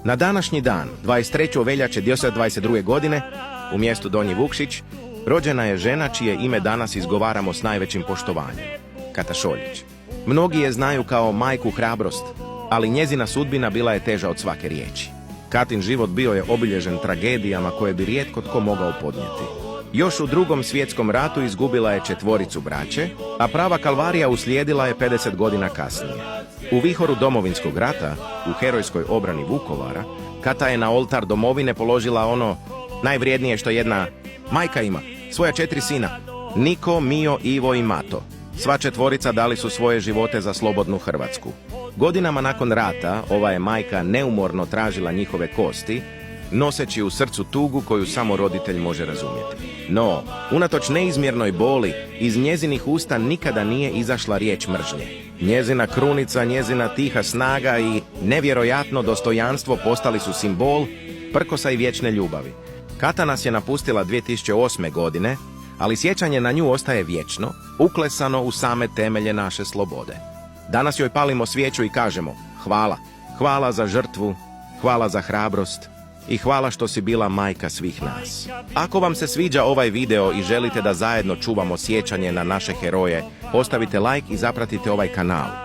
Na današnji dan, 23. veljače 1922. godine, u mjestu Donji Vukšić, rođena je žena čije ime danas izgovaramo s najvećim poštovanjem, Kata Šoljić. Mnogi je znaju kao majku hrabrost, ali njezina sudbina bila je teža od svake riječi. Katin život bio je obilježen tragedijama koje bi rijetko tko mogao podnijeti. Još u Drugom svjetskom ratu izgubila je 4 braće, a prava kalvarija uslijedila je 50 godina kasnije. U vihoru Domovinskog rata, u herojskoj obrani Vukovara, Kata je na oltar domovine položila ono najvrijednije što jedna majka ima, svoja 4 sina, Niko, Mio, Ivo i Mato. Sva 4 dali su svoje živote za slobodnu Hrvatsku. Godinama nakon rata ova je majka neumorno tražila njihove kosti, noseći u srcu tugu koju samo roditelj može razumjeti. No, unatoč neizmjernoj boli, iz njezinih usta nikada nije izašla riječ mržnje. Njezina krunica, njezina tiha snaga i nevjerojatno dostojanstvo postali su simbol prkosa i vječne ljubavi. Kata nas je napustila 2008. godine, ali sjećanje na nju ostaje vječno, uklesano u same temelje naše slobode. Danas joj palimo svijeću i kažemo hvala. Hvala za žrtvu, hvala za hrabrost i hvala što si bila majka svih nas. Ako vam se sviđa ovaj video i želite da zajedno čuvamo sjećanje na naše heroje, ostavite like i zapratite ovaj kanal.